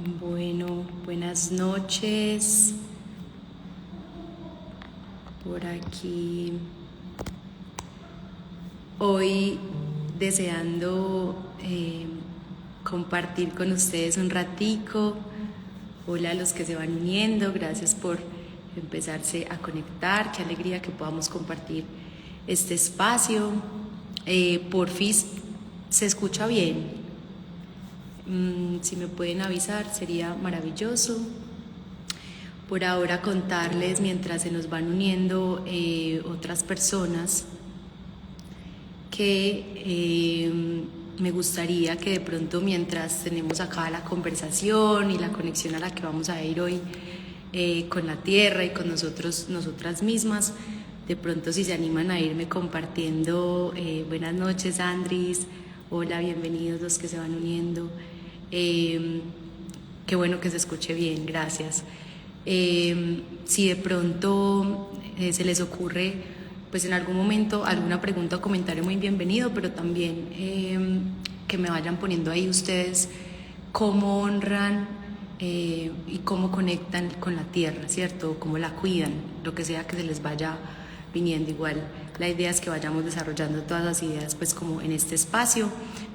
Bueno, buenas noches. Por aquí. Hoy deseando compartir con ustedes un ratico. Hola a los que se van uniendo, gracias por empezarse a conectar. Qué alegría que podamos compartir este espacio. Porfis, ¿se escucha bien? Si me pueden avisar sería maravilloso. Por ahora contarles, mientras se nos van uniendo otras personas, que me gustaría que de pronto, mientras tenemos acá la conversación y la conexión a la que vamos a ir hoy con la tierra y con nosotras mismas, de pronto si se animan a irme compartiendo. Buenas noches, Andris. Hola, bienvenidos los que se van uniendo. Qué bueno que se escuche bien, gracias. Si de pronto se les ocurre, pues en algún momento, alguna pregunta o comentario, muy bienvenido, pero también que me vayan poniendo ahí ustedes cómo honran y cómo conectan con la tierra, ¿cierto? Cómo la cuidan, lo que sea que se les vaya viniendo. Igual la idea es que vayamos desarrollando todas las ideas pues como en este espacio.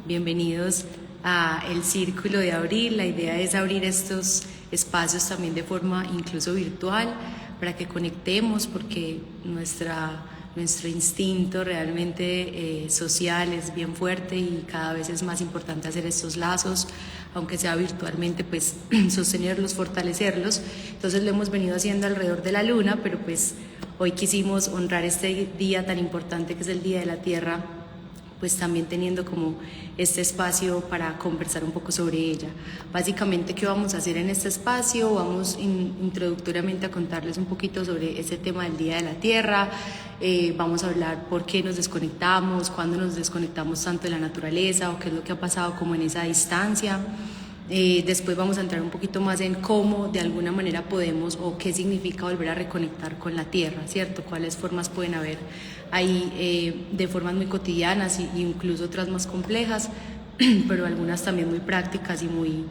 Bienvenidos a el Círculo de Abril. La idea es abrir estos espacios también de forma incluso virtual para que conectemos, porque nuestro instinto realmente social es bien fuerte y cada vez es más importante hacer estos lazos, aunque sea virtualmente, pues sostenerlos, fortalecerlos. Entonces lo hemos venido haciendo alrededor de la luna, pero pues hoy quisimos honrar este día tan importante que es el Día de la Tierra, pues también teniendo como este espacio para conversar un poco sobre ella. Básicamente, ¿qué vamos a hacer en este espacio? Vamos introductoriamente a contarles un poquito sobre ese tema del Día de la Tierra. Vamos a hablar por qué nos desconectamos, cuándo nos desconectamos tanto de la naturaleza o qué es lo que ha pasado como en esa distancia. Después vamos a entrar un poquito más en cómo de alguna manera podemos o qué significa volver a reconectar con la tierra, ¿cierto? Cuáles formas pueden haber ahí de formas muy cotidianas e incluso otras más complejas, pero algunas también muy prácticas y muy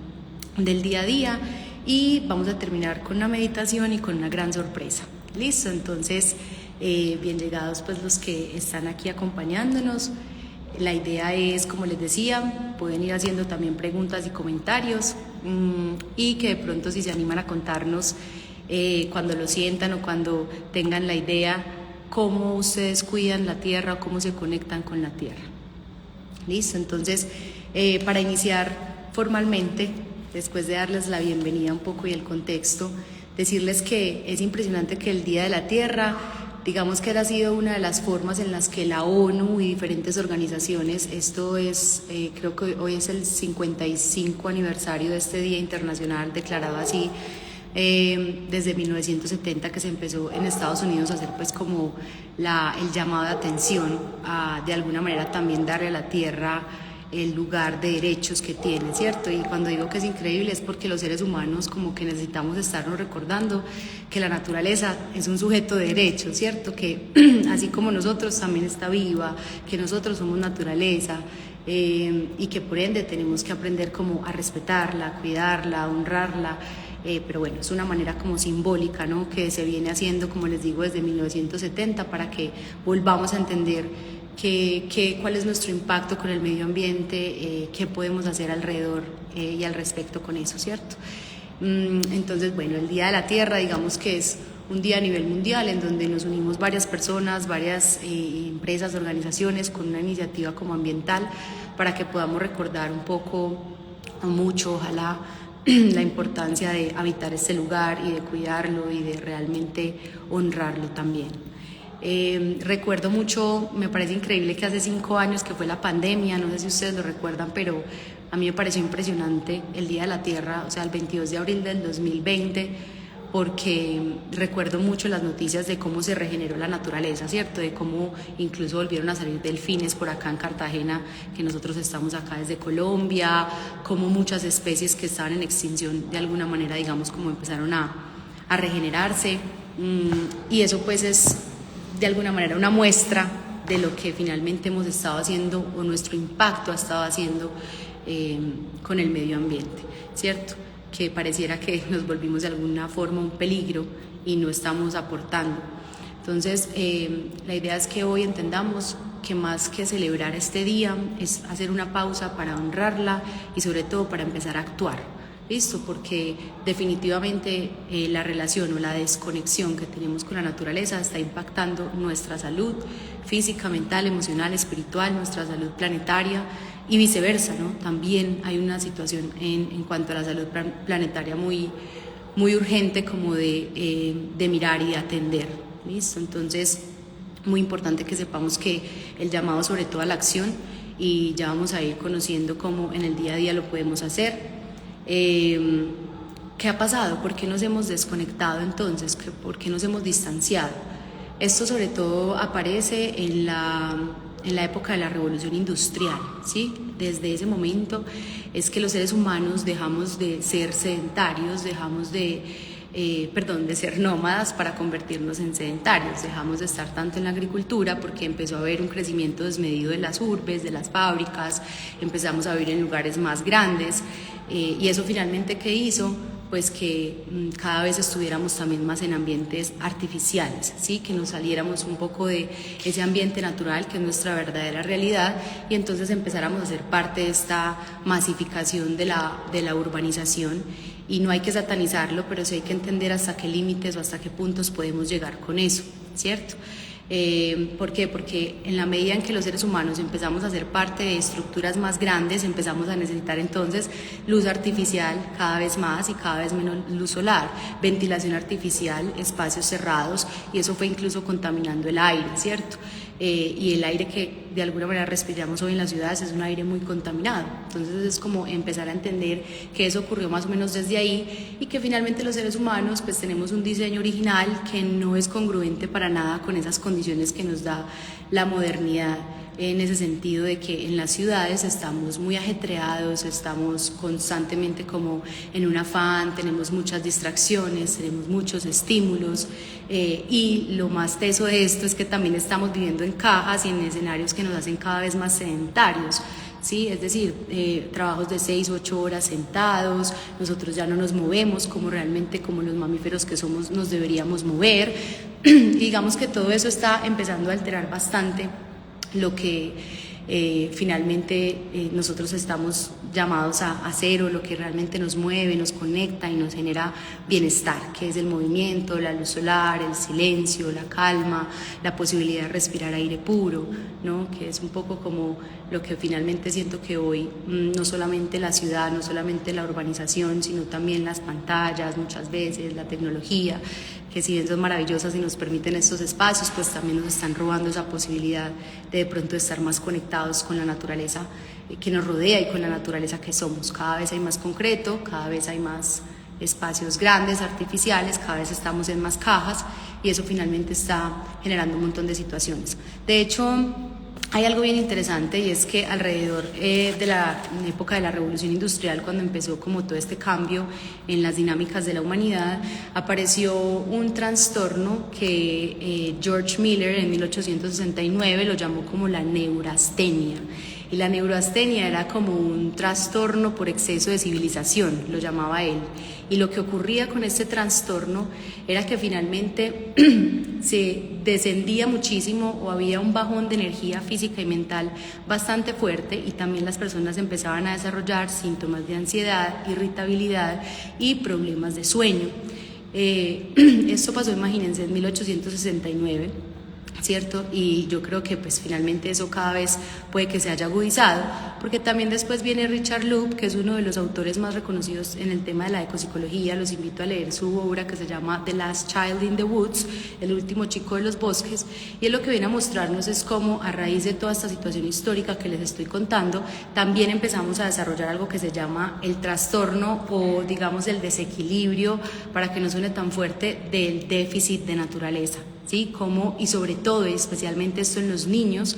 del día a día. Y vamos a terminar con una meditación y con una gran sorpresa. ¿Listo? Entonces, bien llegados pues los que están aquí acompañándonos. La idea es, como les decía, pueden ir haciendo también preguntas y comentarios y que de pronto, si se animan a contarnos cuando lo sientan o cuando tengan la idea, cómo ustedes cuidan la tierra o cómo se conectan con la tierra. ¿Listo? Entonces, para iniciar formalmente, después de darles la bienvenida un poco y el contexto, decirles que es impresionante que el Día de la Tierra, digamos que ha sido una de las formas en las que la ONU y diferentes organizaciones, esto es, creo que hoy es el 55 aniversario de este Día Internacional declarado así, desde 1970, que se empezó en Estados Unidos a hacer pues como el llamado de atención a de alguna manera también darle a la tierra el lugar de derechos que tiene, ¿cierto? Y cuando digo que es increíble es porque los seres humanos como que necesitamos estarnos recordando que la naturaleza es un sujeto de derechos, ¿cierto? Que así como nosotros también está viva, que nosotros somos naturaleza y que por ende tenemos que aprender como a respetarla, a cuidarla, a honrarla. Pero bueno, es una manera como simbólica, ¿no? Que se viene haciendo, como les digo, desde 1970 para que volvamos a entender cuál es nuestro impacto con el medio ambiente, qué podemos hacer alrededor y al respecto con eso, ¿cierto? Entonces, bueno, el Día de la Tierra, digamos que es un día a nivel mundial en donde nos unimos varias personas, varias empresas, organizaciones con una iniciativa como ambiental para que podamos recordar un poco, o mucho, ojalá, la importancia de habitar este lugar y de cuidarlo y de realmente honrarlo también. Recuerdo mucho, me parece increíble que hace 5 años que fue la pandemia, no sé si ustedes lo recuerdan, pero a mí me pareció impresionante el Día de la Tierra, o sea, el 22 de abril del 2020, porque recuerdo mucho las noticias de cómo se regeneró la naturaleza, ¿cierto? De cómo incluso volvieron a salir delfines por acá en Cartagena, que nosotros estamos acá desde Colombia, cómo muchas especies que estaban en extinción de alguna manera, digamos, como empezaron a regenerarse, y eso pues es de alguna manera una muestra de lo que finalmente hemos estado haciendo o nuestro impacto ha estado haciendo con el medio ambiente, ¿cierto? que pareciera que nos volvimos de alguna forma un peligro y no estamos aportando. Entonces, la idea es que hoy entendamos que más que celebrar este día es hacer una pausa para honrarla y sobre todo para empezar a actuar. ¿Listo? Porque definitivamente la relación o la desconexión que tenemos con la naturaleza está impactando nuestra salud física, mental, emocional, espiritual, nuestra salud planetaria y viceversa, ¿no? También hay una situación en cuanto a la salud planetaria muy urgente como de mirar y de atender. ¿Listo? Entonces, muy importante que sepamos que el llamado sobre todo a la acción, y ya vamos a ir conociendo cómo en el día a día lo podemos hacer. ¿Qué ha pasado? ¿Por qué nos hemos desconectado entonces? ¿Por qué nos hemos distanciado? Esto sobre todo aparece en la época de la revolución industrial, ¿sí? Desde ese momento es que los seres humanos dejamos de ser sedentarios, dejamos de ser nómadas para convertirnos en sedentarios, dejamos de estar tanto en la agricultura porque empezó a haber un crecimiento desmedido de las urbes, de las fábricas, empezamos a vivir en lugares más grandes y eso finalmente ¿qué hizo? Pues que cada vez estuviéramos también más en ambientes artificiales, ¿sí? Que nos saliéramos un poco de ese ambiente natural que es nuestra verdadera realidad y entonces empezáramos a ser parte de esta masificación de la urbanización. Y no hay que satanizarlo, pero sí hay que entender hasta qué límites o hasta qué puntos podemos llegar con eso, ¿cierto? ¿Por qué? Porque en la medida en que los seres humanos empezamos a ser parte de estructuras más grandes, empezamos a necesitar entonces luz artificial cada vez más y cada vez menos luz solar, ventilación artificial, espacios cerrados, y eso fue incluso contaminando el aire, ¿cierto? Y el aire que de alguna manera respiramos hoy en las ciudades es un aire muy contaminado. Entonces es como empezar a entender que eso ocurrió más o menos desde ahí y que finalmente los seres humanos pues tenemos un diseño original que no es congruente para nada con esas condiciones que nos da la modernidad, en ese sentido de que en las ciudades estamos muy ajetreados, estamos constantemente como en un afán, tenemos muchas distracciones, tenemos muchos estímulos y lo más teso de esto es que también estamos viviendo en cajas y en escenarios que nos hacen cada vez más sedentarios. Sí, es decir, trabajos de 6 u 8 horas sentados, nosotros ya no nos movemos como realmente como los mamíferos que somos nos deberíamos mover. Digamos que todo eso está empezando a alterar bastante lo que finalmente nosotros estamos llamados a hacer o lo que realmente nos mueve, nos conecta y nos genera bienestar, que es el movimiento, la luz solar, el silencio, la calma, la posibilidad de respirar aire puro, ¿no? Que es un poco como lo que finalmente siento que hoy no solamente la ciudad, no solamente la urbanización, sino también las pantallas, muchas veces la tecnología, que si bien son maravillosas y nos permiten estos espacios, pues también nos están robando esa posibilidad de pronto estar más conectados con la naturaleza que nos rodea y con la naturaleza que somos. Cada vez hay más concreto, cada vez hay más espacios grandes, artificiales, cada vez estamos en más cajas y eso finalmente está generando un montón de situaciones. De hecho, hay algo bien interesante y es que alrededor de la época de la revolución industrial, cuando empezó como todo este cambio en las dinámicas de la humanidad, apareció un trastorno que George Miller en 1869 lo llamó como la neurastenia. Y la neurastenia era como un trastorno por exceso de civilización, lo llamaba él. Y lo que ocurría con este trastorno era que finalmente se descendía muchísimo o había un bajón de energía física y mental bastante fuerte y también las personas empezaban a desarrollar síntomas de ansiedad, irritabilidad y problemas de sueño. Esto pasó, imagínense, en 1869. ¿Cierto? Y yo creo que pues finalmente eso cada vez puede que se haya agudizado, porque también después viene Richard Loup, que es uno de los autores más reconocidos en el tema de la ecopsicología. Los invito a leer su obra que se llama The Last Child in the Woods, el último chico de los bosques, y él lo que viene a mostrarnos es cómo a raíz de toda esta situación histórica que les estoy contando, también empezamos a desarrollar algo que se llama el trastorno o digamos el desequilibrio, para que no suene tan fuerte, del déficit de naturaleza. ¿Sí? Cómo, y sobre todo, especialmente esto en los niños,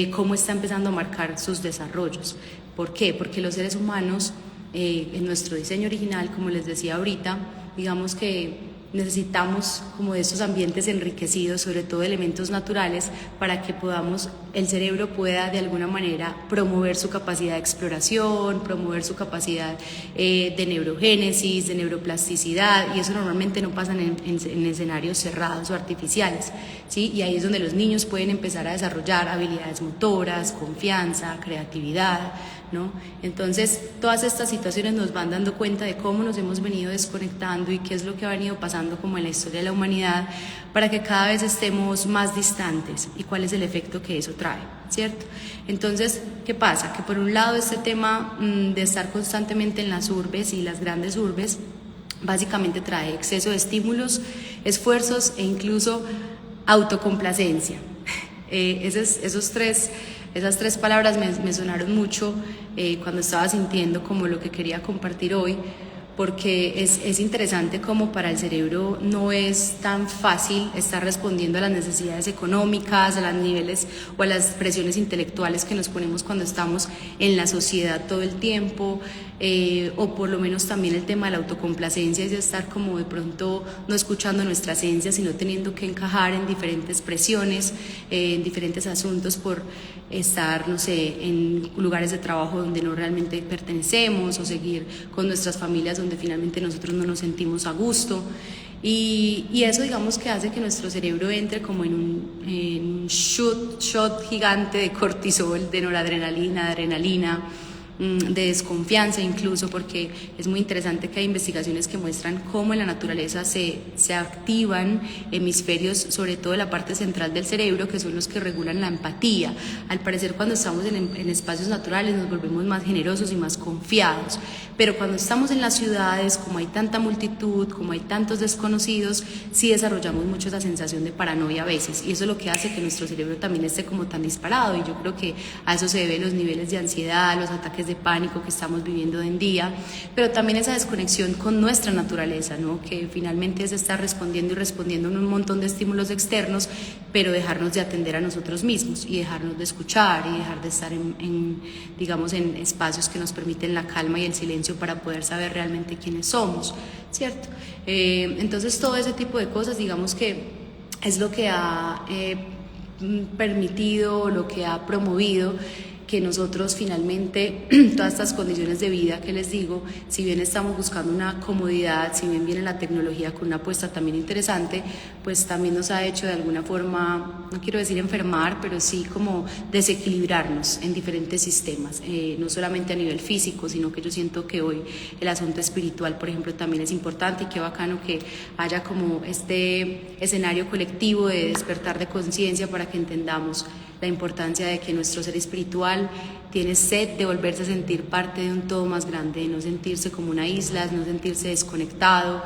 cómo está empezando a marcar sus desarrollos. ¿Por qué? Porque los seres humanos, en nuestro diseño original, como les decía ahorita, digamos que necesitamos como de estos ambientes enriquecidos, sobre todo de elementos naturales, para que el cerebro pueda de alguna manera promover su capacidad de exploración, promover su capacidad de neurogénesis, de neuroplasticidad, y eso normalmente no pasa en escenarios cerrados o artificiales, ¿sí? Y ahí es donde los niños pueden empezar a desarrollar habilidades motoras, confianza, creatividad, ¿no? Entonces, todas estas situaciones nos van dando cuenta de cómo nos hemos venido desconectando y qué es lo que ha venido pasando como en la historia de la humanidad para que cada vez estemos más distantes y cuál es el efecto que eso trae, ¿cierto? Entonces, ¿qué pasa? Que por un lado este tema de estar constantemente en las urbes y las grandes urbes básicamente trae exceso de estímulos, esfuerzos e incluso autocomplacencia. Esas tres palabras me sonaron mucho cuando estaba sintiendo como lo que quería compartir hoy, porque es interesante como para el cerebro no es tan fácil estar respondiendo a las necesidades económicas, a los niveles o a las presiones intelectuales que nos ponemos cuando estamos en la sociedad todo el tiempo, o por lo menos también el tema de la autocomplacencia, es de estar como de pronto no escuchando nuestra esencia, sino teniendo que encajar en diferentes presiones, en diferentes asuntos por estar, no sé, en lugares de trabajo donde no realmente pertenecemos, o seguir con nuestras familias donde finalmente nosotros no nos sentimos a gusto. Y eso, digamos, que hace que nuestro cerebro entre como en un shot gigante de cortisol, de noradrenalina, de adrenalina, de desconfianza incluso, porque es muy interesante que hay investigaciones que muestran cómo en la naturaleza se activan hemisferios, sobre todo en la parte central del cerebro, que son los que regulan la empatía. Al parecer, cuando estamos en espacios naturales nos volvemos más generosos y más confiados, pero cuando estamos en las ciudades, como hay tanta multitud, como hay tantos desconocidos, sí desarrollamos mucho esa sensación de paranoia a veces, y eso es lo que hace que nuestro cerebro también esté como tan disparado, y yo creo que a eso se deben los niveles de ansiedad, los ataques de pánico que estamos viviendo hoy en día, pero también esa desconexión con nuestra naturaleza, ¿no? Que finalmente es estar respondiendo en un montón de estímulos externos, pero dejarnos de atender a nosotros mismos y dejarnos de escuchar y dejar de estar digamos, en espacios que nos permiten la calma y el silencio para poder saber realmente quiénes somos, ¿cierto? Entonces todo ese tipo de cosas, digamos que es lo que ha permitido, lo que ha promovido que nosotros finalmente, todas estas condiciones de vida que les digo, si bien estamos buscando una comodidad, si bien viene la tecnología con una apuesta también interesante, pues también nos ha hecho de alguna forma, no quiero decir enfermar, pero sí como desequilibrarnos en diferentes sistemas, no solamente a nivel físico, sino que yo siento que hoy el asunto espiritual, por ejemplo, también es importante, y qué bacano que haya como este escenario colectivo de despertar de conciencia para que entendamos la importancia de que nuestro ser espiritual tiene sed de volverse a sentir parte de un todo más grande, de no sentirse como una isla, de no sentirse desconectado,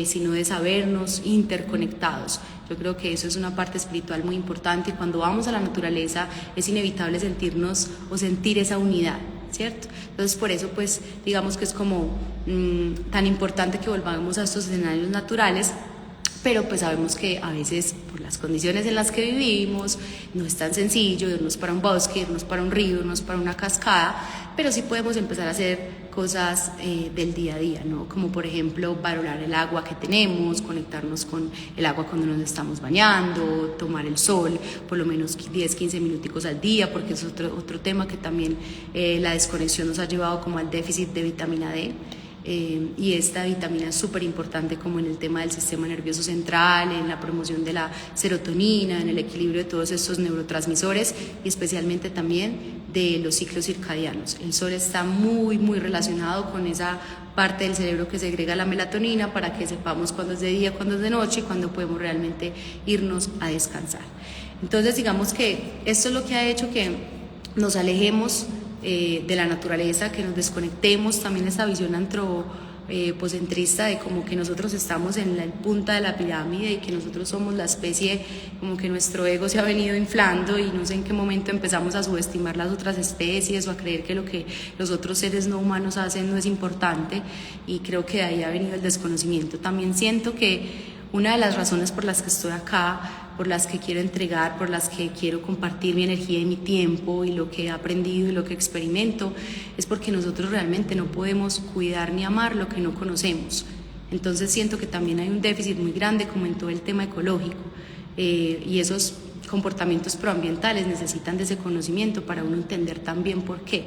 sino de sabernos interconectados. Yo creo que eso es una parte espiritual muy importante, y cuando vamos a la naturaleza es inevitable sentirnos o sentir esa unidad, ¿cierto? Entonces por eso pues digamos que es como tan importante que volvamos a estos escenarios naturales, pero pues sabemos que a veces por las condiciones en las que vivimos no es tan sencillo irnos para un bosque, irnos para un río, irnos para una cascada, pero sí podemos empezar a hacer cosas del día a día, ¿no? Como por ejemplo valorar el agua que tenemos, conectarnos con el agua cuando nos estamos bañando, tomar el sol por lo menos 10, 15 minuticos al día, porque es otro tema que también la desconexión nos ha llevado como al déficit de vitamina D. Y esta vitamina es súper importante como en el tema del sistema nervioso central, en la promoción de la serotonina, en el equilibrio de todos estos neurotransmisores y especialmente también de los ciclos circadianos. El sol está muy relacionado con esa parte del cerebro que segrega la melatonina para que sepamos cuándo es de día, cuándo es de noche y cuándo podemos realmente irnos a descansar. Entonces digamos que esto es lo que ha hecho que nos alejemos de la naturaleza, que nos desconectemos, también esta visión antropocentrista de como que nosotros estamos en la punta de la pirámide y que nosotros somos la especie, como que nuestro ego se ha venido inflando y no sé en qué momento empezamos a subestimar las otras especies o a creer que lo que los otros seres no humanos hacen no es importante, y creo que de ahí ha venido el desconocimiento. También siento que una de las razones por las que estoy acá, por las que quiero entregar, por las que quiero compartir mi energía y mi tiempo y lo que he aprendido y lo que experimento, es porque nosotros realmente no podemos cuidar ni amar lo que no conocemos. Entonces siento que también hay un déficit muy grande como en todo el tema ecológico, y esos comportamientos proambientales necesitan de ese conocimiento para uno entender también por qué,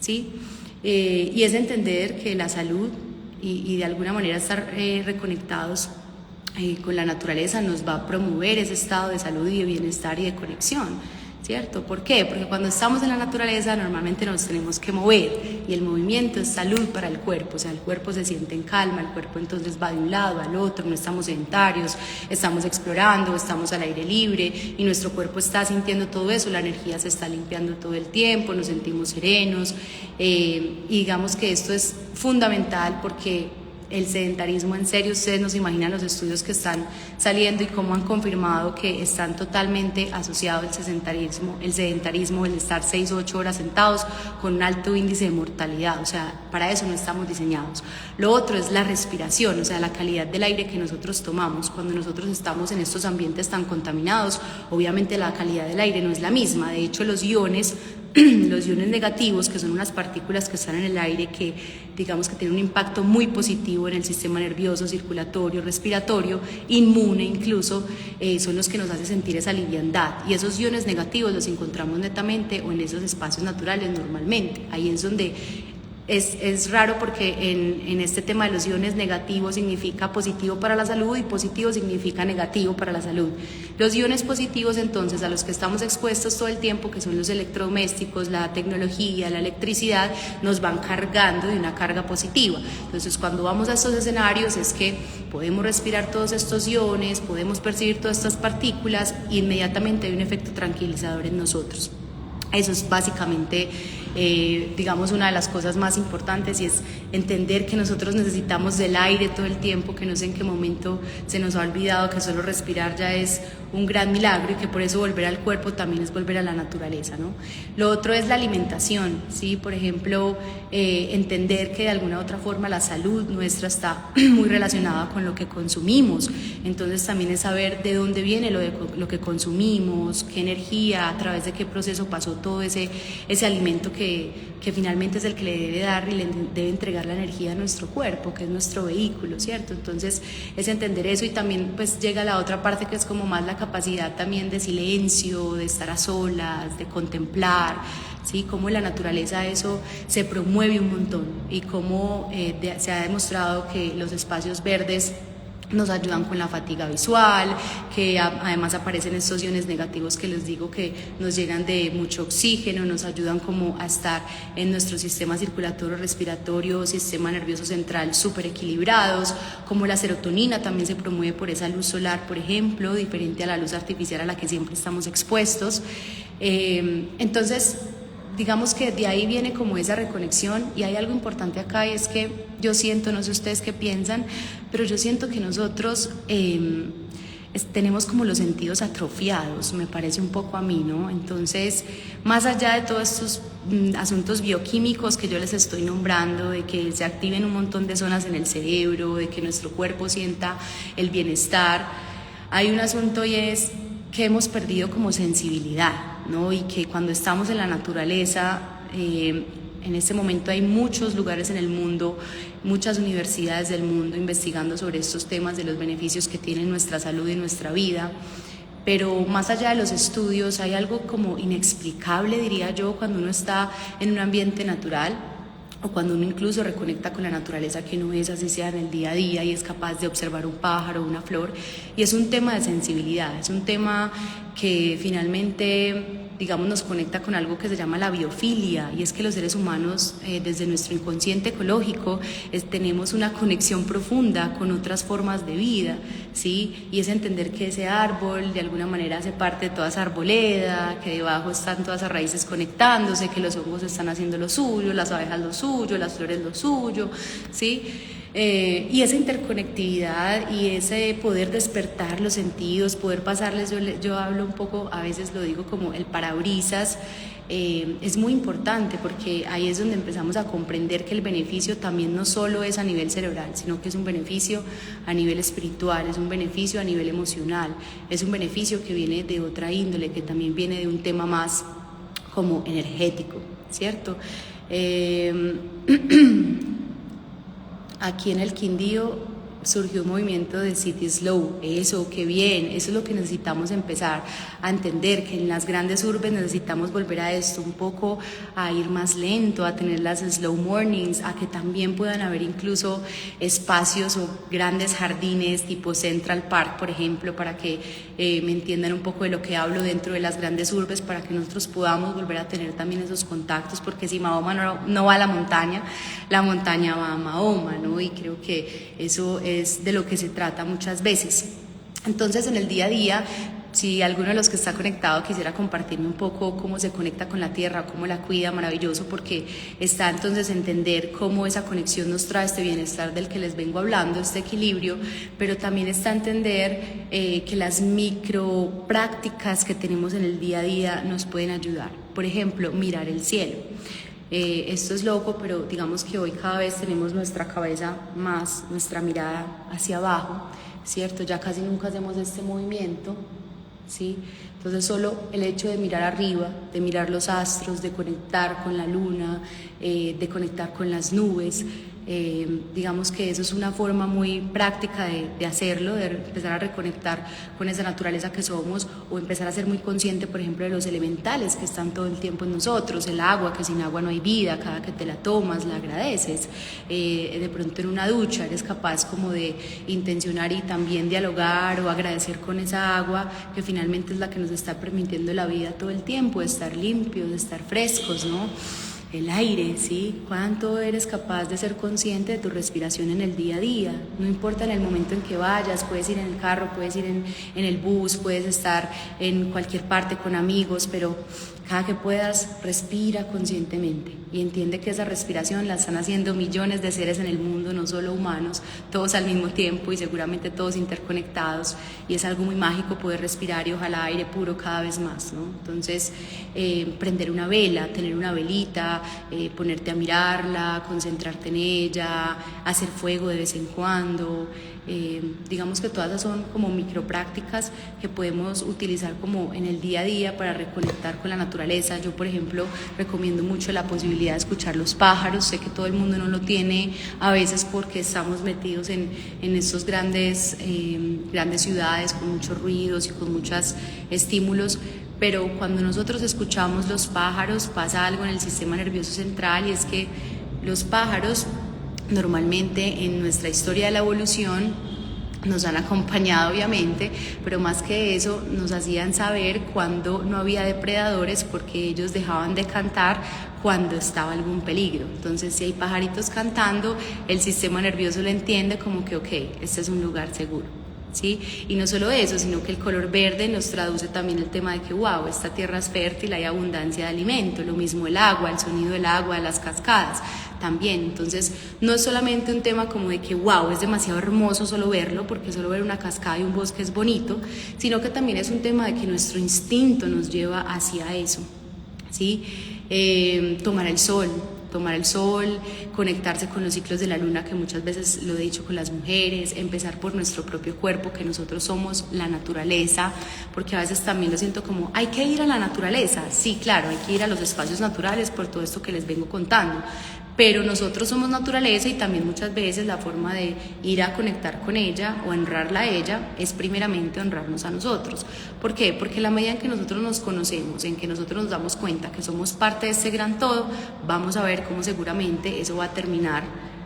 ¿sí? Y es entender que la salud y de alguna manera estar reconectados con la naturaleza nos va a promover ese estado de salud y de bienestar y de conexión, ¿cierto? ¿Por qué? Porque cuando estamos en la naturaleza normalmente nos tenemos que mover y el movimiento es salud para el cuerpo, o sea, el cuerpo se siente en calma, el cuerpo entonces va de un lado al otro, no estamos sedentarios, estamos explorando, estamos al aire libre y nuestro cuerpo está sintiendo todo eso, la energía se está limpiando todo el tiempo, nos sentimos serenos, y digamos que esto es fundamental porque el sedentarismo, en serio, ustedes no se imaginan los estudios que están saliendo y cómo han confirmado que están totalmente asociados el sedentarismo, el estar 6 o 8 horas sentados con un alto índice de mortalidad, o sea, para eso no estamos diseñados. Lo otro es la respiración, o sea, la calidad del aire que nosotros tomamos. Cuando nosotros estamos en estos ambientes tan contaminados, obviamente la calidad del aire no es la misma, de hecho los iones negativos, que son unas partículas que están en el aire que digamos que tienen un impacto muy positivo en el sistema nervioso, circulatorio, respiratorio, inmune incluso, son los que nos hacen sentir esa liviandad, y esos iones negativos los encontramos netamente o en esos espacios naturales normalmente. Ahí es donde es raro porque en este tema de los iones negativos significa positivo para la salud y positivo significa negativo para la salud. Los iones positivos entonces a los que estamos expuestos todo el tiempo, que son los electrodomésticos, la tecnología, la electricidad, nos van cargando de una carga positiva. Entonces cuando vamos a estos escenarios es que podemos respirar todos estos iones, podemos percibir todas estas partículas y inmediatamente hay un efecto tranquilizador en nosotros. Eso es básicamente, digamos, una de las cosas más importantes, y es entender que nosotros necesitamos del aire todo el tiempo, que no sé en qué momento se nos ha olvidado que solo respirar ya es un gran milagro y que por eso volver al cuerpo también es volver a la naturaleza, ¿no? Lo otro es la alimentación, ¿sí? Por ejemplo, entender que de alguna u otra forma la salud nuestra está muy relacionada con lo que consumimos, entonces también es saber de dónde viene lo que consumimos, qué energía, a través de qué proceso pasó todo ese alimento que finalmente es el que le debe dar y le debe entregar la energía a nuestro cuerpo, que es nuestro vehículo, ¿cierto? Entonces es entender eso, y también pues llega la otra parte que es como más la capacidad también de silencio, de estar a solas, de contemplar, ¿sí? Cómo en la naturaleza eso se promueve un montón y cómo se ha demostrado que los espacios verdes nos ayudan con la fatiga visual, que además aparecen estos iones negativos que les digo que nos llenan de mucho oxígeno, nos ayudan como a estar en nuestro sistema circulatorio, respiratorio, sistema nervioso central súper equilibrados, como la serotonina también se promueve por esa luz solar, por ejemplo, diferente a la luz artificial a la que siempre estamos expuestos. Entonces, digamos que de ahí viene como esa reconexión, y hay algo importante acá, y es que yo siento, no sé ustedes qué piensan, pero yo siento que nosotros tenemos como los sentidos atrofiados, me parece un poco a mí, ¿no? Entonces, más allá de todos estos asuntos bioquímicos que yo les estoy nombrando, de que se activen un montón de zonas en el cerebro, de que nuestro cuerpo sienta el bienestar, hay un asunto, y es que hemos perdido como sensibilidad, ¿no? Y que cuando estamos en la naturaleza, en este momento hay muchos lugares en el mundo, muchas universidades del mundo investigando sobre estos temas de los beneficios que tiene nuestra salud y nuestra vida, pero más allá de los estudios hay algo como inexplicable, diría yo, cuando uno está en un ambiente natural, o cuando uno incluso reconecta con la naturaleza que uno es, así sea en el día a día, y es capaz de observar un pájaro, una flor, y es un tema de sensibilidad, es un tema que finalmente, digamos, nos conecta con algo que se llama la biofilia, y es que los seres humanos, desde nuestro inconsciente ecológico, tenemos una conexión profunda con otras formas de vida, ¿sí? Y es entender que ese árbol de alguna manera hace parte de toda esa arboleda, que debajo están todas esas raíces conectándose, que los hongos están haciendo lo suyo, las abejas lo suyo, las flores lo suyo, ¿sí? Y esa interconectividad y ese poder despertar los sentidos, poder pasarles, yo hablo un poco, a veces lo digo como el parabrisas, es muy importante, porque ahí es donde empezamos a comprender que el beneficio también no solo es a nivel cerebral, sino que es un beneficio a nivel espiritual, es un beneficio a nivel emocional, es un beneficio que viene de otra índole, que también viene de un tema más como energético, ¿cierto? Aquí en el Quindío surgió un movimiento de City Slow. Eso, qué bien, eso es lo que necesitamos empezar a entender, que en las grandes urbes necesitamos volver a esto, un poco a ir más lento, a tener las slow mornings, a que también puedan haber incluso espacios o grandes jardines tipo Central Park, por ejemplo, para que me entiendan un poco de lo que hablo dentro de las grandes urbes, para que nosotros podamos volver a tener también esos contactos, porque si Mahoma no va a la montaña va a Mahoma, ¿no? Y creo que eso es de lo que se trata muchas veces. Entonces, en el día a día, si alguno de los que está conectado quisiera compartirme un poco cómo se conecta con la tierra, cómo la cuida, maravilloso, porque está entonces entender cómo esa conexión nos trae este bienestar del que les vengo hablando, este equilibrio, pero también está entender que las micro prácticas que tenemos en el día a día nos pueden ayudar. Por ejemplo, mirar el cielo. Esto es loco, pero digamos que hoy cada vez tenemos nuestra cabeza más, nuestra mirada hacia abajo, ¿cierto? Ya casi nunca hacemos este movimiento, ¿sí? Entonces solo el hecho de mirar arriba, de mirar los astros, de conectar con la luna, de conectar con las nubes, digamos que eso es una forma muy práctica de hacerlo, de empezar a reconectar con esa naturaleza que somos, o empezar a ser muy consciente, por ejemplo, de los elementales que están todo el tiempo en nosotros, el agua, que sin agua no hay vida, cada que te la tomas la agradeces, de pronto en una ducha eres capaz como de intencionar y también dialogar o agradecer con esa agua que finalmente es la que nos está permitiendo la vida todo el tiempo, de estar limpios, de estar frescos, ¿no? El aire, ¿sí? ¿Cuánto eres capaz de ser consciente de tu respiración en el día a día? No importa en el momento en que vayas, puedes ir en el carro, puedes ir en el bus, puedes estar en cualquier parte con amigos, pero cada que puedas, respira conscientemente y entiende que esa respiración la están haciendo millones de seres en el mundo, no solo humanos, todos al mismo tiempo y seguramente todos interconectados, y es algo muy mágico poder respirar y ojalá aire puro cada vez más, ¿no? Entonces, prender una vela, tener una velita, ponerte a mirarla, concentrarte en ella, hacer fuego de vez en cuando. Digamos que todas esas son como microprácticas que podemos utilizar como en el día a día para reconectar con la naturaleza. Yo, por ejemplo, recomiendo mucho la posibilidad de escuchar los pájaros. Sé que todo el mundo no lo tiene a veces porque estamos metidos en estos grandes ciudades con muchos ruidos y con muchos estímulos, pero cuando nosotros escuchamos los pájaros pasa algo en el sistema nervioso central, y es que los pájaros normalmente en nuestra historia de la evolución nos han acompañado obviamente, pero más que eso nos hacían saber cuando no había depredadores, porque ellos dejaban de cantar cuando estaba algún peligro. Entonces, si hay pajaritos cantando, el sistema nervioso lo entiende como que ok, este es un lugar seguro, ¿sí? Y no solo eso, sino que el color verde nos traduce también el tema de que wow, esta tierra es fértil, hay abundancia de alimento. Lo mismo el agua, el sonido del agua, de las cascadas también. Entonces no es solamente un tema como de que wow, es demasiado hermoso solo verlo, porque solo ver una cascada y un bosque es bonito, sino que también es un tema de que nuestro instinto nos lleva hacia eso, ¿sí? Tomar el sol, conectarse con los ciclos de la luna, que muchas veces lo he dicho con las mujeres, empezar por nuestro propio cuerpo, que nosotros somos la naturaleza, porque a veces también lo siento como, hay que ir a la naturaleza. Sí, claro, hay que ir a los espacios naturales por todo esto que les vengo contando, pero nosotros somos naturaleza, y también muchas veces la forma de ir a conectar con ella o honrarla a ella es primeramente honrarnos a nosotros. ¿Por qué? Porque la medida en que nosotros nos conocemos, en que nosotros nos damos cuenta que somos parte de este gran todo, vamos a ver cómo seguramente eso va a terminar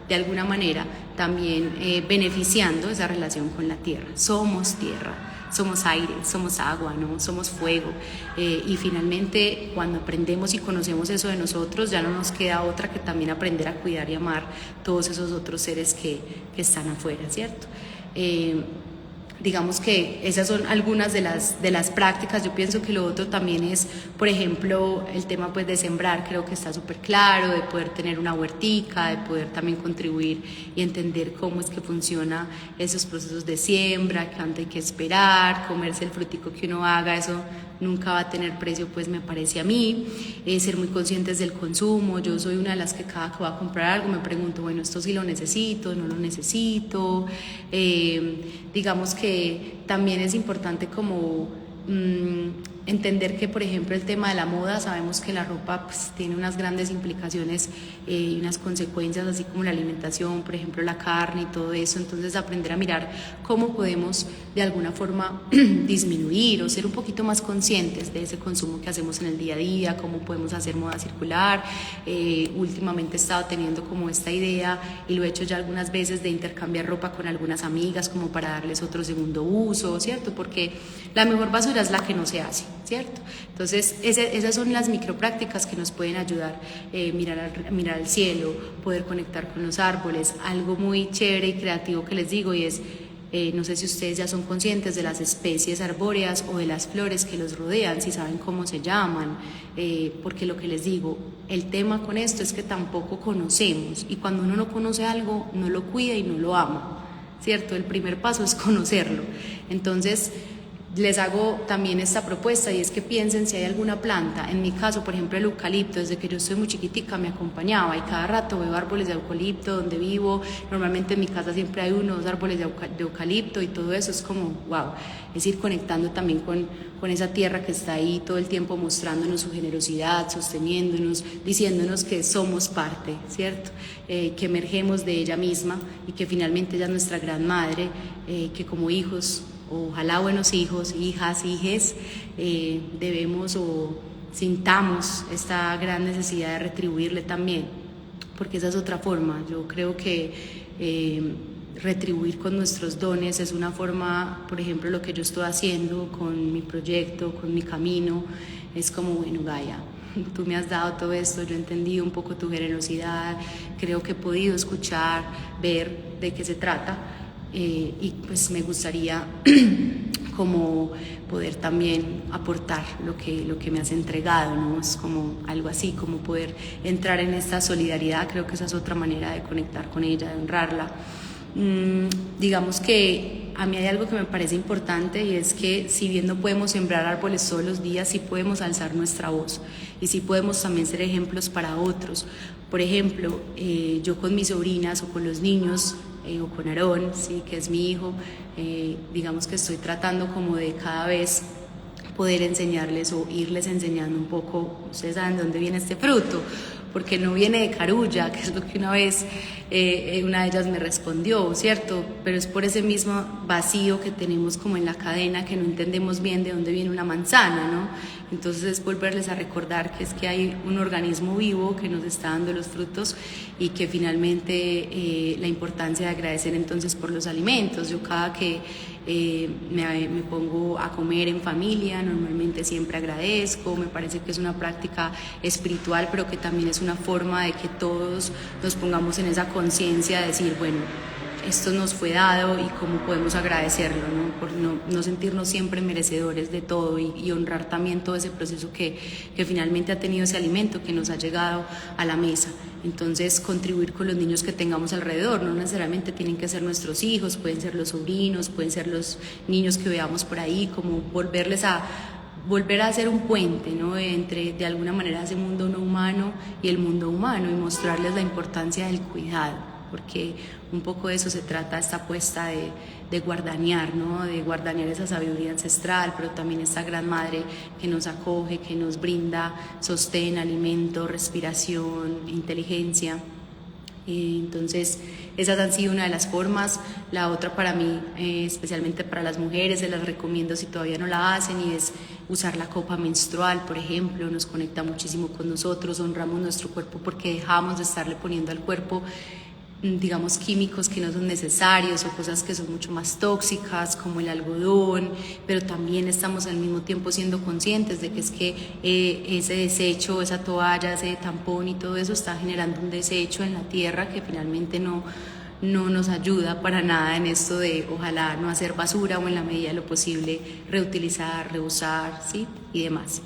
de alguna manera también beneficiando esa relación con la tierra. Somos tierra, somos aire, somos agua, ¿no? Somos fuego, y finalmente cuando aprendemos y conocemos eso de nosotros, ya no nos queda otra que también aprender a cuidar y amar todos esos otros seres que están afuera, ¿cierto? Digamos que esas son algunas de las prácticas. Yo pienso que lo otro también es, por ejemplo, el tema pues de sembrar. Creo que está súper claro, de poder tener una huertica, de poder también contribuir y entender cómo es que funciona esos procesos de siembra, cuánto hay que esperar, comerse el frutico que uno haga, eso nunca va a tener precio, pues me parece a mí. Ser muy conscientes del consumo. Yo soy una de las que cada que voy a comprar algo me pregunto, bueno, esto sí lo necesito, no lo necesito. Digamos que también es importante como entender que, por ejemplo, el tema de la moda, sabemos que la ropa pues, tiene unas grandes implicaciones y unas consecuencias, así como la alimentación, por ejemplo, la carne y todo eso. Entonces, aprender a mirar cómo podemos de alguna forma disminuir o ser un poquito más conscientes de ese consumo que hacemos en el día a día, cómo podemos hacer moda circular. Últimamente he estado teniendo como esta idea, y lo he hecho ya algunas veces, de intercambiar ropa con algunas amigas como para darles otro segundo uso, ¿cierto? Porque la mejor basura es la que no se hace, ¿cierto? Entonces, esas son las microprácticas que nos pueden ayudar, mirar al cielo, poder conectar con los árboles. Algo muy chévere y creativo que les digo, y es, no sé si ustedes ya son conscientes de las especies arbóreas o de las flores que los rodean, si saben cómo se llaman, porque lo que les digo, el tema con esto es que tampoco conocemos, y cuando uno no conoce algo, no lo cuida y no lo ama, ¿cierto? El primer paso es conocerlo. Entonces, les hago también esta propuesta, y es que piensen si hay alguna planta. En mi caso, por ejemplo, el eucalipto, desde que yo soy muy chiquitica me acompañaba, y cada rato veo árboles de eucalipto donde vivo. Normalmente en mi casa siempre hay unos árboles de eucalipto, y todo eso es como, wow, es ir conectando también con esa tierra que está ahí todo el tiempo mostrándonos su generosidad, sosteniéndonos, diciéndonos que somos parte, ¿cierto? Que emergemos de ella misma, y que finalmente ella es nuestra gran madre, que como hijos, ojalá buenos hijos, hijas, hijes, debemos o sintamos esta gran necesidad de retribuirle también, porque esa es otra forma. Yo creo que retribuir con nuestros dones es una forma, por ejemplo, lo que yo estoy haciendo con mi proyecto, con mi camino, es como, bueno, Gaia, tú me has dado todo esto, yo he entendido un poco tu generosidad, creo que he podido escuchar, ver de qué se trata. Y pues me gustaría como poder también aportar lo que me has entregado, ¿no? Es como algo así, como poder entrar en esta solidaridad. Creo que esa es otra manera de conectar con ella, de honrarla. Digamos que a mí hay algo que me parece importante, y es que si bien no podemos sembrar árboles todos los días, sí podemos alzar nuestra voz, y sí podemos también ser ejemplos para otros. Por ejemplo, yo con mis sobrinas o con los niños, o con Aarón, sí, que es mi hijo, digamos que estoy tratando como de cada vez poder enseñarles o irles enseñando un poco. Ustedes saben de dónde viene este fruto, porque no viene de Carulla, que es lo que una vez una de ellas me respondió, ¿cierto? Pero es por ese mismo vacío que tenemos como en la cadena, que no entendemos bien de dónde viene una manzana, ¿no? Entonces es volverles a recordar que es que hay un organismo vivo que nos está dando los frutos, y que finalmente la importancia de agradecer entonces por los alimentos. Yo cada que me pongo a comer en familia, normalmente siempre agradezco. Me parece que es una práctica espiritual, pero que también es una forma de que todos nos pongamos en esa conciencia de decir, bueno, esto nos fue dado y cómo podemos agradecerlo, ¿no? Por no sentirnos siempre merecedores de todo, y honrar también todo ese proceso que finalmente ha tenido ese alimento que nos ha llegado a la mesa. Entonces, contribuir con los niños que tengamos alrededor, no necesariamente tienen que ser nuestros hijos, pueden ser los sobrinos, pueden ser los niños que veamos por ahí, como volver a hacer un puente, ¿no? Entre, de alguna manera, ese mundo no humano y el mundo humano, y mostrarles la importancia del cuidado, porque un poco de eso se trata esta apuesta de guardanear, ¿no? De guardanear esa sabiduría ancestral, pero también esta gran madre que nos acoge, que nos brinda sostén, alimento, respiración, inteligencia. Entonces, esas han sido una de las formas. La otra para mí, especialmente para las mujeres, se las recomiendo si todavía no la hacen, y es usar la copa menstrual, por ejemplo. Nos conecta muchísimo con nosotros, honramos nuestro cuerpo porque dejamos de estarle poniendo al cuerpo, digamos, químicos que no son necesarios, o cosas que son mucho más tóxicas como el algodón, pero también estamos al mismo tiempo siendo conscientes de que es que ese desecho, esa toalla, ese tampón y todo eso está generando un desecho en la tierra que finalmente no nos ayuda para nada en esto de ojalá no hacer basura, o en la medida de lo posible reutilizar, reusar, ¿sí? Y demás.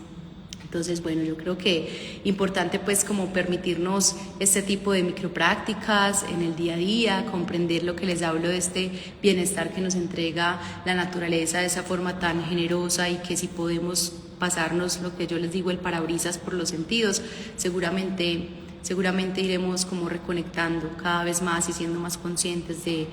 Entonces, bueno, yo creo que importante pues como permitirnos este tipo de microprácticas en el día a día, comprender lo que les hablo de este bienestar que nos entrega la naturaleza de esa forma tan generosa, y que si podemos pasarnos, lo que yo les digo, el parabrisas por los sentidos, seguramente iremos como reconectando cada vez más y siendo más conscientes de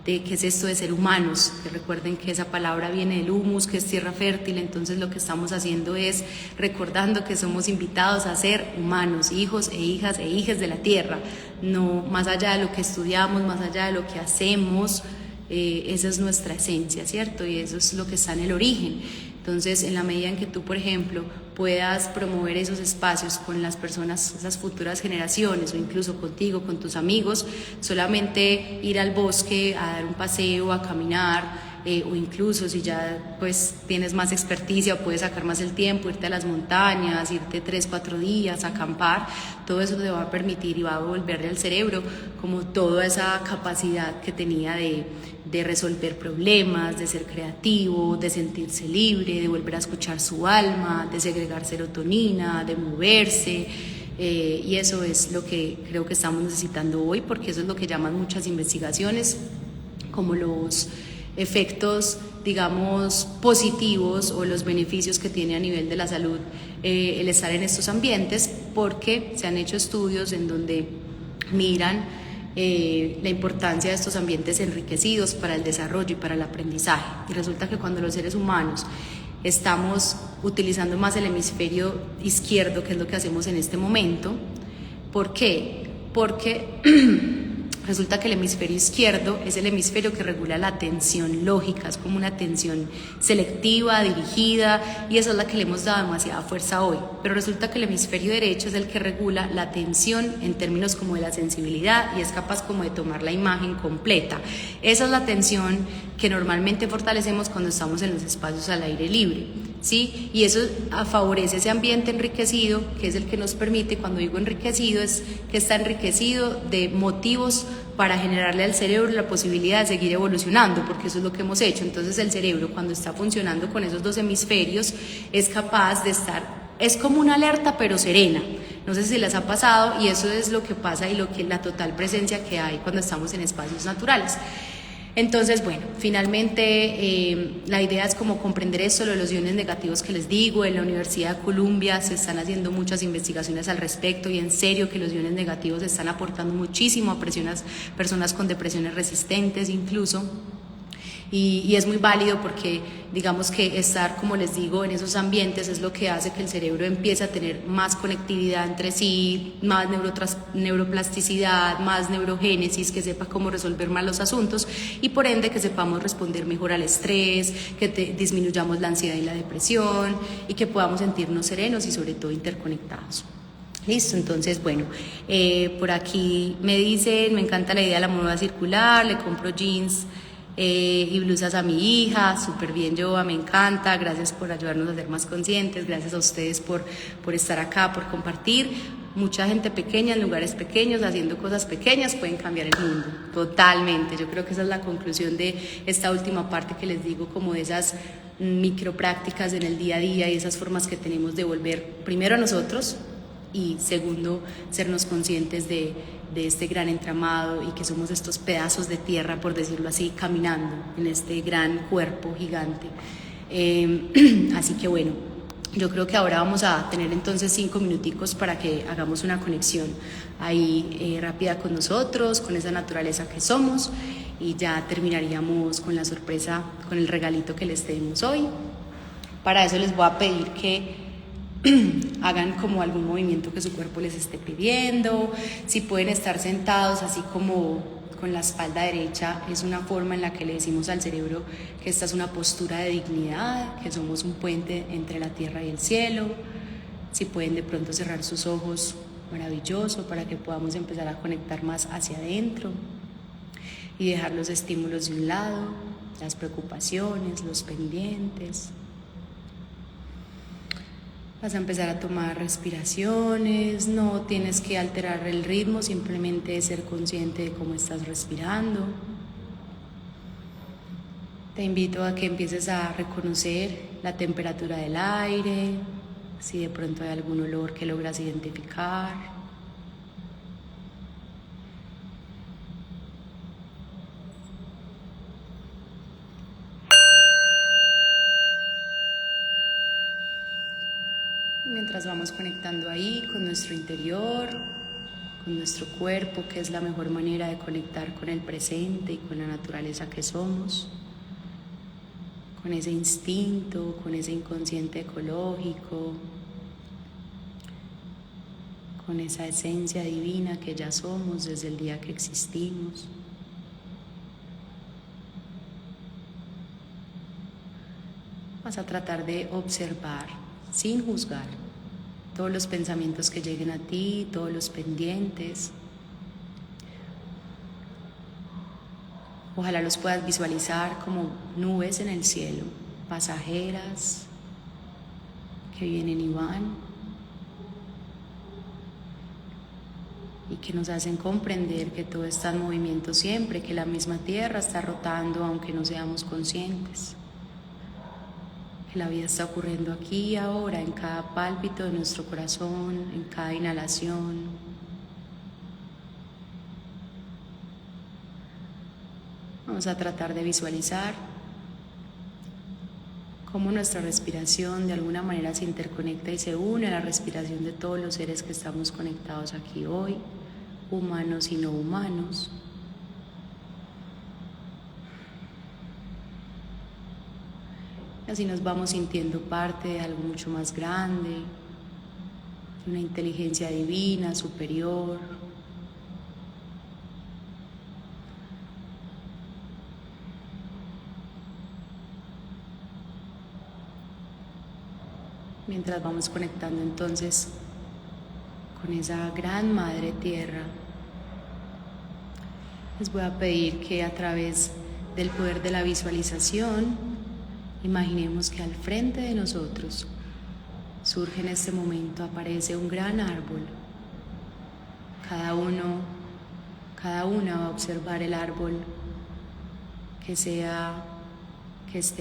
de qué es esto de ser humanos, que recuerden que esa palabra viene del humus, que es tierra fértil. Entonces lo que estamos haciendo es recordando que somos invitados a ser humanos, hijos e hijas de la tierra, no más allá de lo que estudiamos, más allá de lo que hacemos. Esa es nuestra esencia, ¿cierto? Y eso es lo que está en el origen. Entonces, en la medida en que tú, por ejemplo, puedas promover esos espacios con las personas, esas futuras generaciones, o incluso contigo, con tus amigos, solamente ir al bosque a dar un paseo, a caminar, o incluso si ya pues tienes más experticia o puedes sacar más el tiempo, irte a las montañas, irte 3-4 días a acampar, todo eso te va a permitir y va a devolverle al cerebro como toda esa capacidad que tenía de resolver problemas, de ser creativo, de sentirse libre, de volver a escuchar su alma, de segregar serotonina, de moverse. Y eso es lo que creo que estamos necesitando hoy, porque eso es lo que llaman muchas investigaciones como los efectos, digamos, positivos o los beneficios que tiene a nivel de la salud el estar en estos ambientes, porque se han hecho estudios en donde miran la importancia de estos ambientes enriquecidos para el desarrollo y para el aprendizaje. Y resulta que cuando los seres humanos estamos utilizando más el hemisferio izquierdo, que es lo que hacemos en este momento, ¿por qué? Porque resulta que el hemisferio izquierdo es el hemisferio que regula la atención lógica, es como una atención selectiva, dirigida, y esa es la que le hemos dado demasiada fuerza hoy. Pero resulta que el hemisferio derecho es el que regula la atención en términos como de la sensibilidad y es capaz como de tomar la imagen completa. Esa es la atención que normalmente fortalecemos cuando estamos en los espacios al aire libre, ¿sí? Y eso favorece ese ambiente enriquecido, que es el que nos permite, cuando digo enriquecido, es que está enriquecido de motivos para generarle al cerebro la posibilidad de seguir evolucionando, porque eso es lo que hemos hecho. Entonces el cerebro, cuando está funcionando con esos dos hemisferios, es capaz de estar, es como una alerta pero serena. No sé si les ha pasado, y eso es lo que pasa y lo que la total presencia que hay cuando estamos en espacios naturales. Entonces, bueno, finalmente la idea es como comprender esto, los iones negativos que les digo. En la Universidad de Columbia se están haciendo muchas investigaciones al respecto y en serio que los iones negativos están aportando muchísimo a personas con depresiones resistentes incluso. Y es muy válido porque digamos que estar, como les digo, en esos ambientes es lo que hace que el cerebro empiece a tener más conectividad entre sí, más neuroplasticidad, más neurogénesis, que sepa cómo resolver más los asuntos y por ende que sepamos responder mejor al estrés, que disminuyamos la ansiedad y la depresión y que podamos sentirnos serenos y sobre todo interconectados. Listo, entonces bueno, por aquí me dicen, me encanta la idea de la moda circular, le compro jeans y blusas a mi hija, súper bien Joa, me encanta, gracias por ayudarnos a ser más conscientes, gracias a ustedes por estar acá, por compartir. Mucha gente pequeña en lugares pequeños, haciendo cosas pequeñas, pueden cambiar el mundo, totalmente. Yo creo que esa es la conclusión de esta última parte que les digo, como de esas microprácticas en el día a día y esas formas que tenemos de volver primero a nosotros y segundo, sernos conscientes de este gran entramado y que somos estos pedazos de tierra, por decirlo así, caminando en este gran cuerpo gigante. Así que bueno, yo creo que ahora vamos a tener entonces 5 minuticos para que hagamos una conexión ahí rápida con nosotros, con esa naturaleza que somos, y ya terminaríamos con la sorpresa, con el regalito que les tenemos hoy. Para eso les voy a pedir que hagan como algún movimiento que su cuerpo les esté pidiendo. Si pueden estar sentados así como con la espalda derecha, es una forma en la que le decimos al cerebro que esta es una postura de dignidad, que somos un puente entre la tierra y el cielo. Si pueden de pronto cerrar sus ojos, maravilloso, para que podamos empezar a conectar más hacia adentro y dejar los estímulos de un lado, las preocupaciones, los pendientes. Vas a empezar a tomar respiraciones, no tienes que alterar el ritmo, simplemente ser consciente de cómo estás respirando. Te invito a que empieces a reconocer la temperatura del aire, si de pronto hay algún olor que logras identificar. Mientras vamos conectando ahí con nuestro interior, con nuestro cuerpo, que es la mejor manera de conectar con el presente y con la naturaleza que somos, con ese instinto, con ese inconsciente ecológico, con esa esencia divina que ya somos desde el día que existimos. Vas a tratar de observar sin juzgar todos los pensamientos que lleguen a ti, todos los pendientes. Ojalá los puedas visualizar como nubes en el cielo, pasajeras, que vienen y van, y que nos hacen comprender que todo está en movimiento siempre, que la misma tierra está rotando aunque no seamos conscientes, que la vida está ocurriendo aquí y ahora, en cada pálpito de nuestro corazón, en cada inhalación. Vamos a tratar de visualizar cómo nuestra respiración de alguna manera se interconecta y se une a la respiración de todos los seres que estamos conectados aquí hoy, humanos y no humanos. Y así nos vamos sintiendo parte de algo mucho más grande, de una inteligencia divina, superior. Mientras vamos conectando entonces con esa gran Madre Tierra, les voy a pedir que a través del poder de la visualización imaginemos que al frente de nosotros surge en este momento, aparece un gran árbol. Cada una va a observar el árbol que esté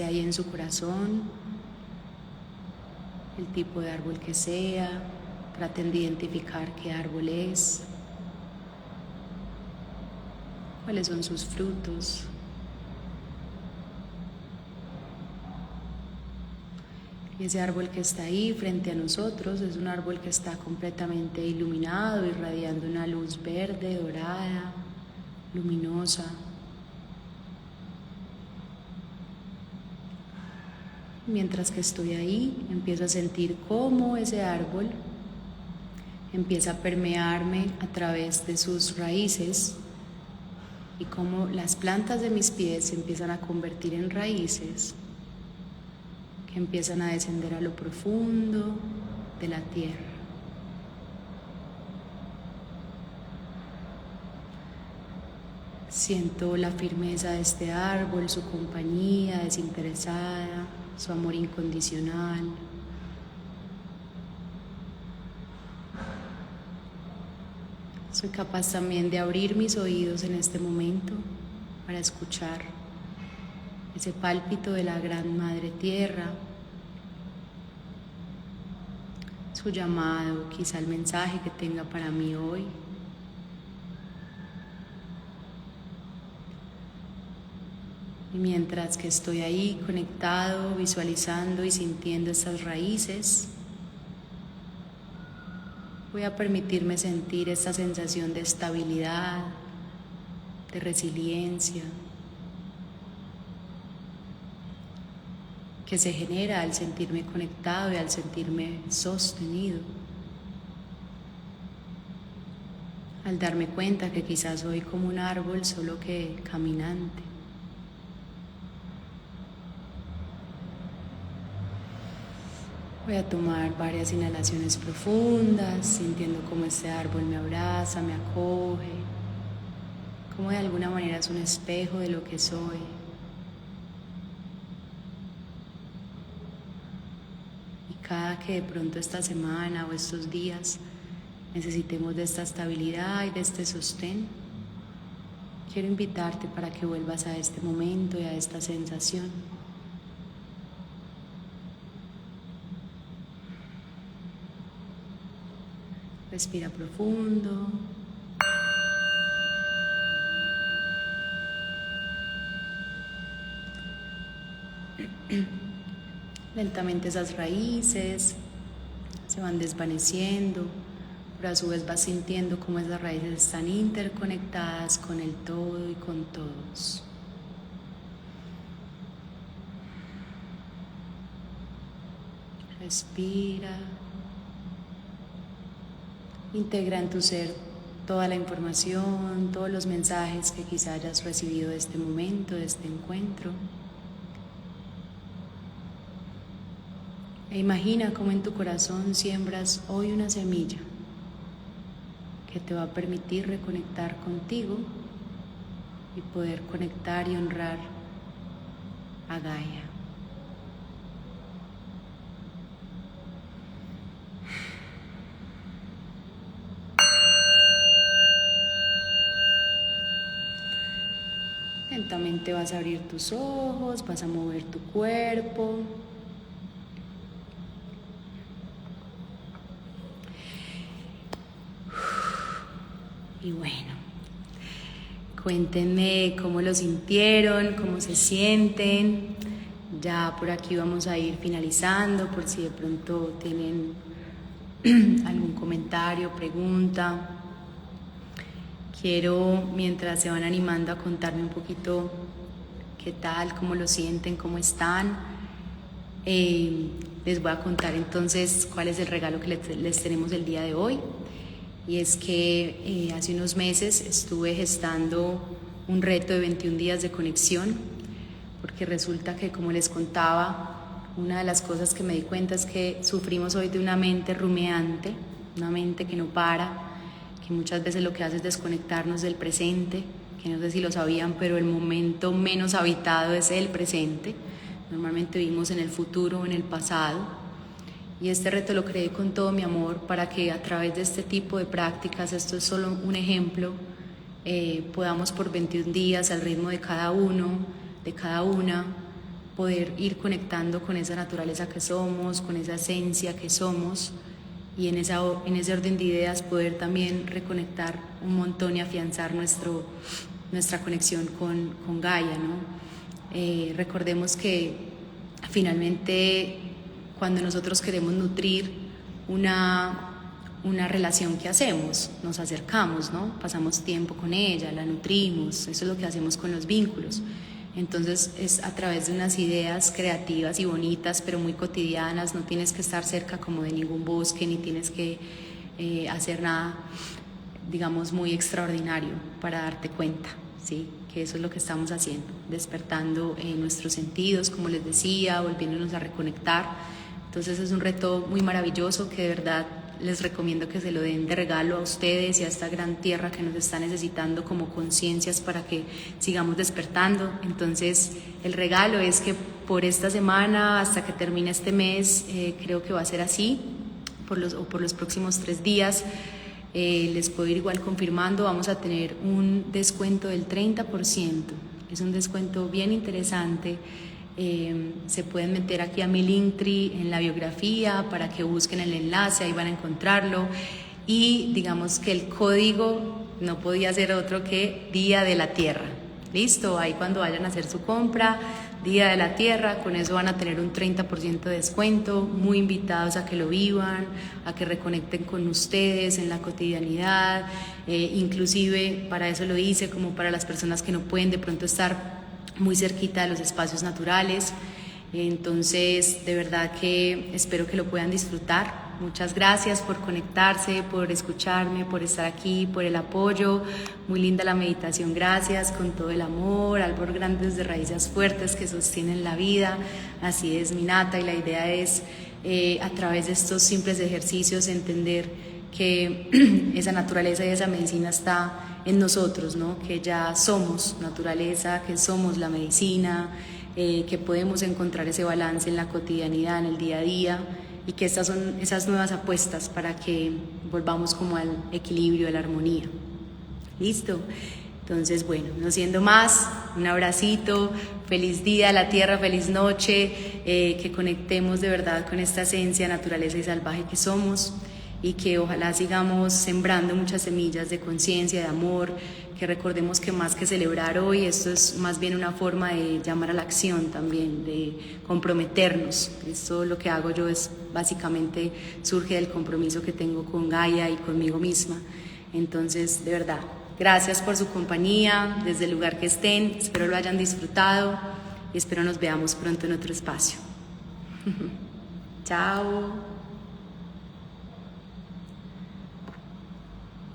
ahí en su corazón, el tipo de árbol que sea. Traten de identificar qué árbol es, cuáles son sus frutos. Y ese árbol que está ahí frente a nosotros es un árbol que está completamente iluminado, irradiando una luz verde, dorada, luminosa. Mientras que estoy ahí, empiezo a sentir cómo ese árbol empieza a permearme a través de sus raíces y cómo las plantas de mis pies se empiezan a convertir en raíces que empiezan a descender a lo profundo de la tierra. Siento la firmeza de este árbol, su compañía desinteresada, su amor incondicional. Soy capaz también de abrir mis oídos en este momento para escuchar ese pálpito de la gran Madre Tierra, su llamado, quizá el mensaje que tenga para mí hoy. Y mientras que estoy ahí conectado, visualizando y sintiendo estas raíces, voy a permitirme sentir esta sensación de estabilidad, de resiliencia, que se genera al sentirme conectado y al sentirme sostenido. Al darme cuenta que quizás soy como un árbol, solo que caminante. Voy a tomar varias inhalaciones profundas, sintiendo cómo este árbol me abraza, me acoge, como de alguna manera es un espejo de lo que soy. Y cada que de pronto esta semana o estos días necesitemos de esta estabilidad y de este sostén, quiero invitarte para que vuelvas a este momento y a esta sensación. Respira profundo. Lentamente esas raíces se van desvaneciendo, pero a su vez vas sintiendo cómo esas raíces están interconectadas con el todo y con todos. Respira. Integra en tu ser toda la información, todos los mensajes que quizá hayas recibido de este momento, de este encuentro. E imagina cómo en tu corazón siembras hoy una semilla que te va a permitir reconectar contigo y poder conectar y honrar a Gaia. Lentamente vas a abrir tus ojos, vas a mover tu cuerpo. Y bueno, cuéntenme cómo lo sintieron, cómo se sienten. Ya por aquí vamos a ir finalizando, por si de pronto tienen algún comentario, pregunta. Quiero, mientras se van animando, a contarme un poquito qué tal, cómo lo sienten, cómo están. Les voy a contar entonces cuál es el regalo que les tenemos el día de hoy. Y es que hace unos meses estuve gestando un reto de 21 días de conexión, porque resulta que, como les contaba, una de las cosas que me di cuenta es que sufrimos hoy de una mente rumiante, una mente que no para, que muchas veces lo que hace es desconectarnos del presente, que no sé si lo sabían, pero el momento menos habitado es el presente. Normalmente vivimos en el futuro o en el pasado. Y este reto lo creé con todo mi amor para que a través de este tipo de prácticas, esto es solo un ejemplo, podamos por 21 días, al ritmo de cada uno, de cada una, poder ir conectando con esa naturaleza que somos, con esa esencia que somos, y en ese orden de ideas poder también reconectar un montón y afianzar nuestra conexión con Gaia, ¿no? Recordemos que finalmente, cuando nosotros queremos nutrir una relación, que hacemos, nos acercamos, ¿no? Pasamos tiempo con ella, la nutrimos, eso es lo que hacemos con los vínculos. Entonces es a través de unas ideas creativas y bonitas, pero muy cotidianas. No tienes que estar cerca como de ningún bosque, ni tienes que hacer nada, digamos, muy extraordinario para darte cuenta, ¿sí? Que eso es lo que estamos haciendo, despertando nuestros sentidos, como les decía, volviéndonos a reconectar. Entonces es un reto muy maravilloso que de verdad les recomiendo que se lo den de regalo a ustedes y a esta gran tierra que nos está necesitando como conciencias para que sigamos despertando. Entonces el regalo es que por esta semana hasta que termine este mes, creo que va a ser así, por los próximos 3 días, les puedo ir igual confirmando, vamos a tener un descuento del 30%. Es un descuento bien interesante. Se pueden meter aquí a mi Linktree en la biografía para que busquen el enlace, ahí van a encontrarlo. Y digamos que el código no podía ser otro que Día de la Tierra. Listo, ahí cuando vayan a hacer su compra, Día de la Tierra, con eso van a tener un 30% de descuento. Muy invitados a que lo vivan, a que reconecten con ustedes en la cotidianidad. Inclusive para eso lo hice, como para las personas que no pueden de pronto estar muy cerquita de los espacios naturales. Entonces, de verdad que espero que lo puedan disfrutar. Muchas gracias por conectarse, por escucharme, por estar aquí, por el apoyo. Muy linda la meditación, gracias, con todo el amor, árbol grandes de raíces fuertes que sostienen la vida. Así es, Minata, y la idea es, a través de estos simples ejercicios, entender que esa naturaleza y esa medicina está en nosotros, ¿no? Que ya somos naturaleza, que somos la medicina, que podemos encontrar ese balance en la cotidianidad, en el día a día, y que estas son esas nuevas apuestas para que volvamos como al equilibrio, a la armonía. ¿Listo? Entonces, bueno, no siendo más, un abracito, feliz día a la tierra, feliz noche, que conectemos de verdad con esta esencia, naturaleza y salvaje que somos, y que ojalá sigamos sembrando muchas semillas de conciencia, de amor, que recordemos que más que celebrar hoy, esto es más bien una forma de llamar a la acción también, de comprometernos. Esto lo que hago yo es básicamente surge del compromiso que tengo con Gaia y conmigo misma. Entonces, de verdad, gracias por su compañía, desde el lugar que estén, espero lo hayan disfrutado y espero nos veamos pronto en otro espacio. Chao.